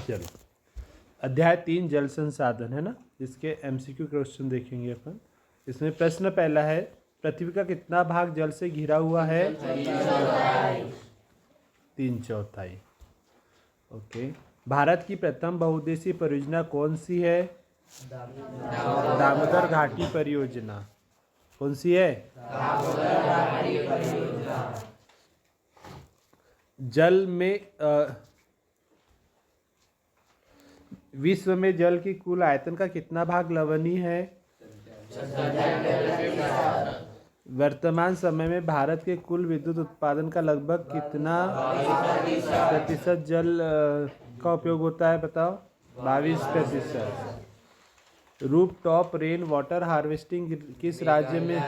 चलो, अध्याय 3 जल संसाधन है ना, इसके एमसीक्यू क्वेश्चन देखेंगे अपन। इसमें प्रश्न पहला है, पृथ्वी का कितना भाग जल से घिरा हुआ है? 3/4। ओके। भारत की प्रथम बहुउद्देशीय परियोजना कौन सी है? दामोदर घाटी परियोजना। कौन सी है? दामोदर घाटी परियोजना। जल में विश्व में जल की कुल आयतन का कितना भाग लवणीय है? वर्तमान समय में भारत के कुल विद्युत उत्पादन का लगभग कितना प्रतिशत जल का उपयोग होता है? बताओ। 22%। Roof top rain water harvesting किस राज्य में?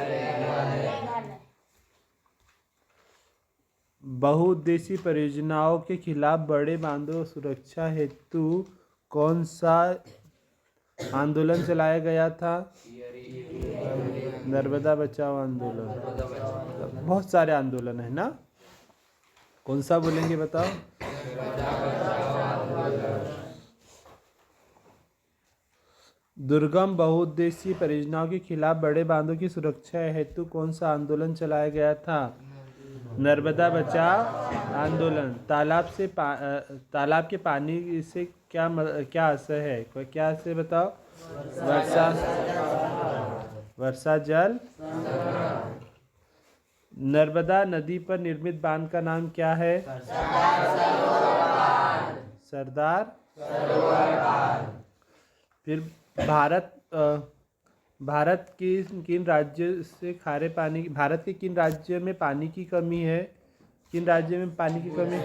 बहुउद्देशीय परियोजनाओं के खिलाफ बड़े बांधों सुरक्षा हेतु कौन सा आंदोलन चलाया गया था? नर्मदा बचाओ आंदोलन। बहुत सारे आंदोलन है ना, कौन सा बोलेंगे बताओ? दुर्गम बहुउद्देशीय परियोजनाओं के खिलाफ बड़े बांधों की सुरक्षा हेतु कौन सा आंदोलन चलाया गया था? नर्मदा बचाओ आंदोलन। तालाब के पानी से क्या असर है? क्या असर बताओ? वर्षा जल। नर्मदा नदी पर निर्मित बांध का नाम क्या है? सरदार। फिर भारत के किन राज्य से खारे पानी, भारत के किन राज्य में पानी की कमी है? किन राज्य में पानी की कमी?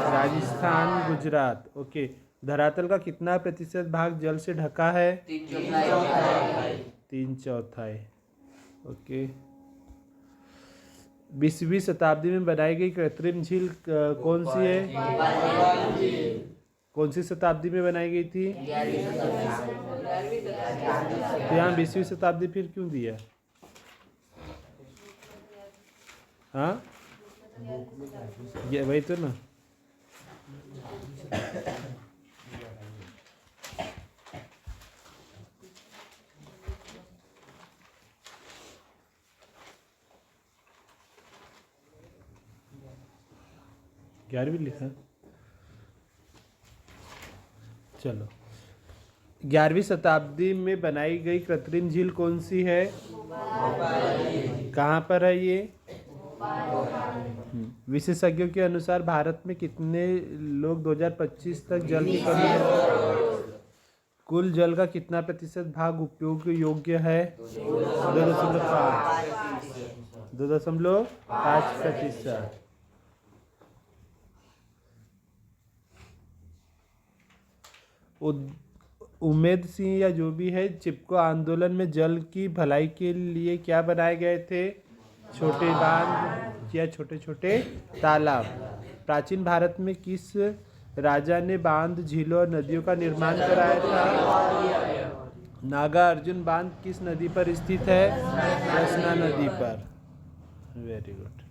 राजस्थान, गुजरात। ओके। धरातल का कितना प्रतिशत भाग जल से ढका है? 3/4। ओके। 20वीं शताब्दी में बनाई गई कृत्रिम झील कौन सी है? कौन सी शताब्दी में बनाई गई थी? तो यहाँ 20वीं शताब्दी फिर क्यों दिया? हाँ, ये वही तो ना। ग्यारहवीं लिखा। चलो, 11वीं शताब्दी में बनाई गई कृत्रिम झील कौन सी है? कहाँ पर है ये? विशेषज्ञों के अनुसार भारत में कितने लोग 2025 तक जल की कमी है? कुल जल का कितना प्रतिशत भाग उपयोग योग्य है? 2.5%। उम्मेद सिंह या जो भी है, चिपको आंदोलन में जल की भलाई के लिए क्या बनाए गए थे? छोटे बांध या छोटे छोटे तालाब। प्राचीन भारत में किस राजा ने बांध, झीलों और नदियों का निर्माण कराया था? नागार्जुन बांध किस नदी पर स्थित है? कृष्णा नदी पर। Very good.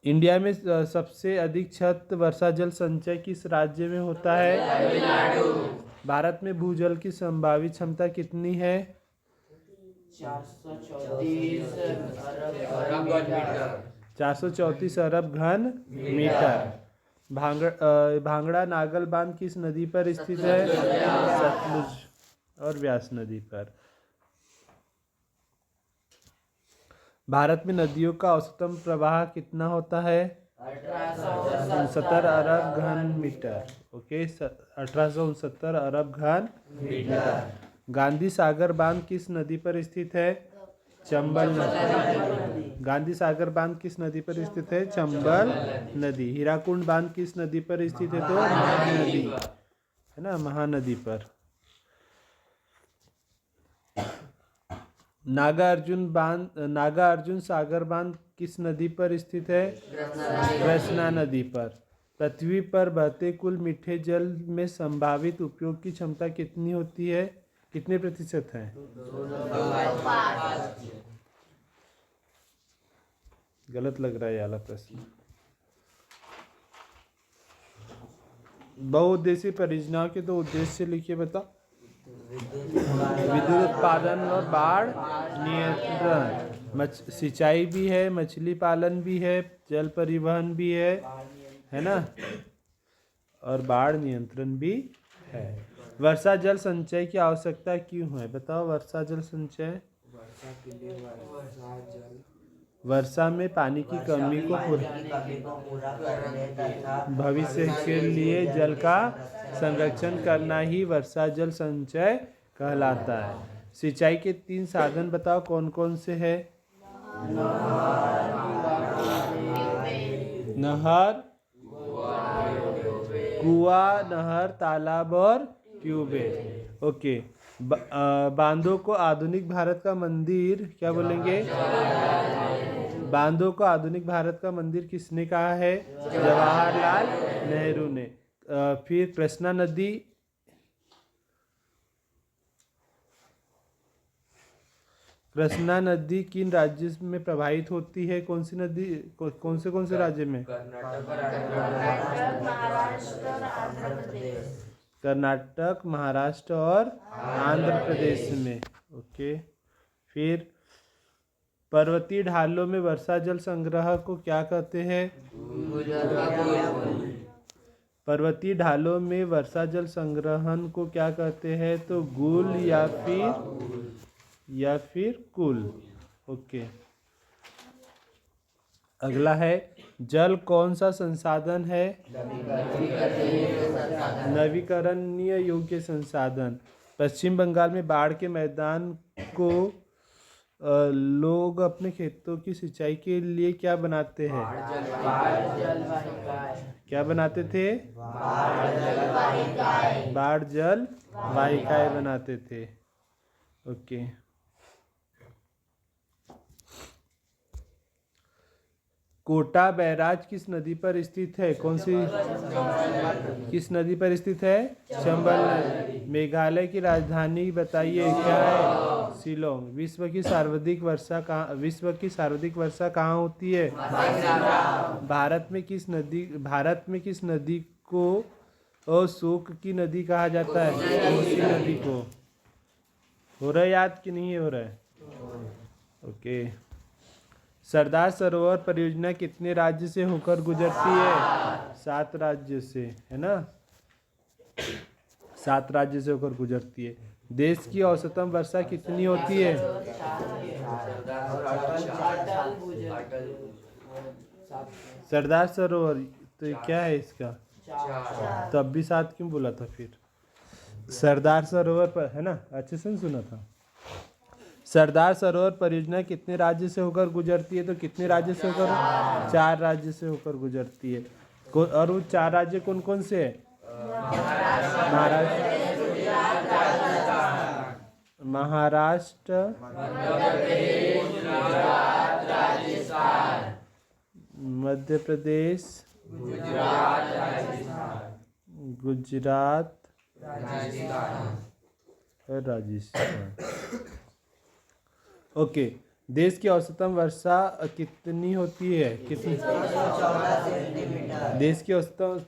इंडिया में सबसे अधिक छत वर्षा जल संचय किस राज्य में होता है? तमिलनाडु। भारत में भूजल की संभावित क्षमता कितनी है? 434 अरब घन मीटर। भांगड़ा नागल बांध किस नदी पर स्थित है? सतलुज और व्यास नदी पर। भारत में नदियों का औसतन प्रवाह कितना होता है? 1869 अरब घन मीटर। ओके, 1869 अरब घन मीटर। गांधी सागर बांध किस नदी पर स्थित है? चंबल नदी। गांधी सागर बांध किस नदी पर स्थित है? चंबल नदी। हीराकुंड बांध किस नदी पर स्थित है? तो महानदी है ना, महानदी पर। नागार्जुन सागर बांध किस नदी पर स्थित है? कृष्णा नदी पर। पृथ्वी पर बहते कुल मीठे जल में संभावित उपयोग की क्षमता कितनी होती है? कितने प्रतिशत है? 2.5। गलत लग रहा है ये वाला प्रश्न। बहुउद्देशीय परियोजनाओं के 2 उद्देश्य लिखिए, बताओ। विद्युत उत्पादन और बाढ़ नियंत्रण। सिंचाई भी है, मछली पालन भी है, जल परिवहन भी है ना, और बाढ़ नियंत्रण भी है। वर्षा जल संचय की आवश्यकता क्यों है, बताओ। वर्षा जल संचय, वर्षा में पानी की कमी को पूरा करने तथा भविष्य के लिए जल का संरक्षण करना ही वर्षा जल संचय कहलाता है। सिंचाई के 3 साधन बताओ, कौन कौन से हैं। नहर, कुआं, नहर, तालाब और ट्यूबवेल। ओके। बांधों को आधुनिक भारत का मंदिर क्या बोलेंगे। बांधों को आधुनिक भारत का मंदिर किसने कहा है, जवाहरलाल नेहरू ने। फिर कृष्णा नदी, कृष्णा नदी किन राज्यों में प्रवाहित होती है, कौन सी नदी, कौन से राज्य में। कर्नाटक, महाराष्ट्र और आंध्र प्रदेश में। ओके। फिर पर्वतीय ढालों में वर्षा जल संग्रह को क्या कहते हैं। पर्वतीय ढालों में वर्षा जल संग्रहण को क्या कहते हैं, तो गुल या फिर कुल। ओके। अगला है, जल कौन सा संसाधन है, नवीकरणीय योग्य संसाधन। पश्चिम बंगाल में बाढ़ के मैदान को लोग अपने खेतों की सिंचाई के लिए क्या बनाते हैं, क्या बनाते थे, बाढ़ जल वाहिकाएं बनाते थे। ओके। कोटा बैराज किस नदी पर स्थित है, कौन सी, किस नदी पर स्थित है, चंबल नदी। मेघालय की राजधानी बताइए, क्या है, शिलोंग। विश्व की सर्वाधिक वर्षा कहाँ होती है, भारत में किस नदी को अशोक की नदी कहा जाता है, कोसी नदी को। हो रहा है याद कि नहीं हो रहा है। ओके। सरदार सरोवर परियोजना कितने राज्य से होकर गुजरती है, 7 राज्य से, है ना, 7 राज्य से होकर गुजरती है। देश की औसतन वर्षा कितनी होती है, सरदार सरोवर, तो क्या है इसका, तो अब भी 7 क्यों बोला था फिर। सरदार सरोवर पर, है ना, अच्छे से सुना था। सरदार सरोवर परियोजना कितने राज्य से होकर गुजरती है, तो कितने राज्य से होकर, 4 राज्य से होकर गुजरती है। और वो 4 राज्य कौन कौन से है, महाराष्ट्र, मध्य प्रदेश, गुजरात और राजस्थान। ओके। देश की औसतन वर्षा कितनी होती है, कितनी,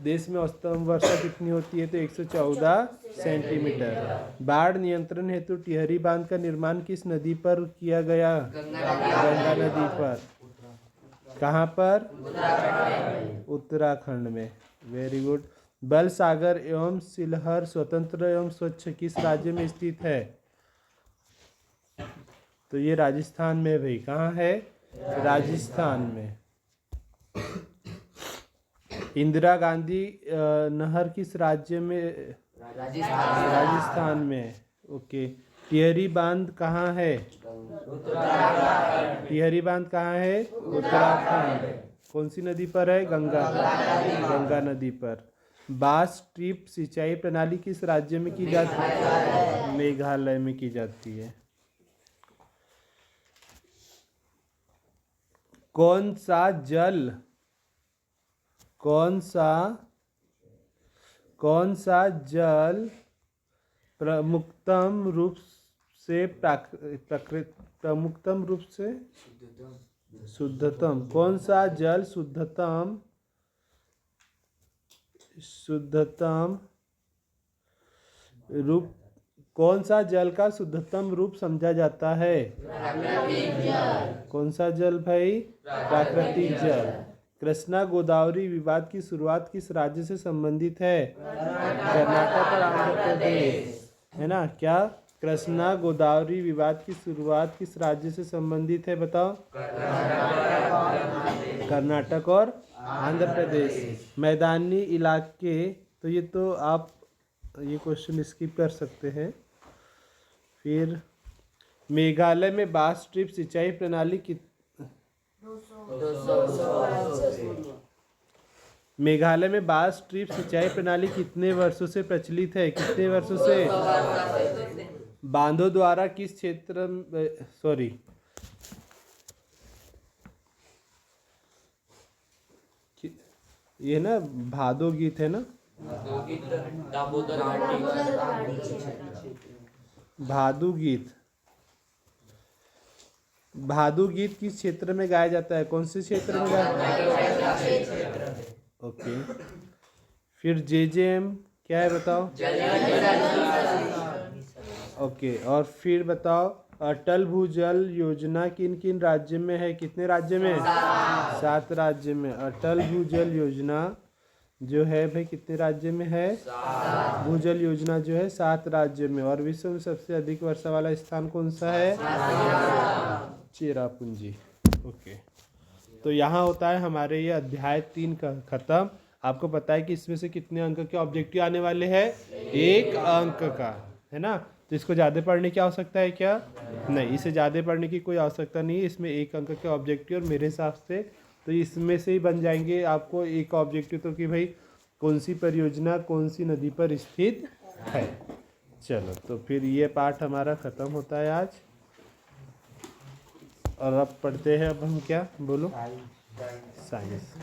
देश में औसतन वर्षा कितनी होती है, तो 114 सेंटीमीटर। बाढ़ नियंत्रण हेतु टिहरी बांध का निर्माण किस नदी पर किया गया, गंगा नदी पर। कहाँ पर, उत्तराखंड में। Very good. बल सागर एवं सिलहर स्वतंत्र एवं स्वच्छ किस राज्य में स्थित है, तो ये राजस्थान में। भाई कहाँ है, राजस्थान में। इंदिरा गांधी नहर किस राज्य में, राजस्थान में। ओके। टिहरी बांध कहाँ है, टिहरी बांध कहाँ है, उत्तराखंड। कौन सी नदी पर है, गंगा नदी पर। बास ट्रिप सिंचाई प्रणाली किस राज्य में की जाती है, मेघालय में की जाती है। कौन सा जल प्रमुखतम रूप से शुद्धतम, कौन सा जल शुद्धतम शुद्धतम रूप, कौन सा जल का शुद्धतम रूप समझा जाता है? कौन सा जल भाई? प्राकृतिक जल। कृष्णा गोदावरी विवाद की शुरुआत किस राज्य से संबंधित है? कर्नाटक और आंध्र प्रदेश, है ना? क्या? कृष्णा गोदावरी विवाद की शुरुआत किस राज्य से संबंधित है, बताओ? कर्नाटक और आंध्र प्रदेश। मैदानी इलाके, तो ये तो आप ये क्वेश्चन स्किप कर सकते हैं। फिर मेघालय में बास स्ट्रिप सिंचाई प्रणाली मेघालय में बास स्ट्रिप सिंचाई प्रणाली कितने वर्षों से प्रचलित है? कितने वर्षों से? बांधों द्वारा किस क्षेत्र में, सॉरी, ये ना भादो गीत है ना, भादु गीत। भादु गीत किस क्षेत्र में गाया जाता है? कौन से क्षेत्र में गाया? ओके। फिर जेजेएम क्या है, बताओ? ओके। और फिर बताओ, अटल भूजल योजना किन किन राज्य में है? कितने राज्य में? 7 राज्य में। अटल भूजल योजना जो है भाई कितने राज्य में है? भूजल योजना जो है 7 राज्य में। और विश्व में सबसे अधिक वर्षा वाला स्थान कौन सा है? चेरापूंजी। ओके, तो यहाँ होता है हमारे ये अध्याय 3 का खत्म। आपको पता है कि इसमें से कितने अंक के ऑब्जेक्टिव आने वाले हैं? 1 अंक का, है ना? तो इसको ज़्यादा पढ़ने की आवश्यकता है क्या? नहीं, इसे ज़्यादा पढ़ने की कोई आवश्यकता नहीं है। इसमें 1 अंक के ऑब्जेक्टिव, और मेरे हिसाब से तो इसमें से ही बन जाएंगे आपको एक ऑब्जेक्टिव, तो कि भाई कौन सी परियोजना कौन सी नदी पर स्थित है। चलो, तो फिर ये पार्ट हमारा ख़त्म होता है आज। और अब पढ़ते हैं, अब हम क्या, बोलो? साइंस।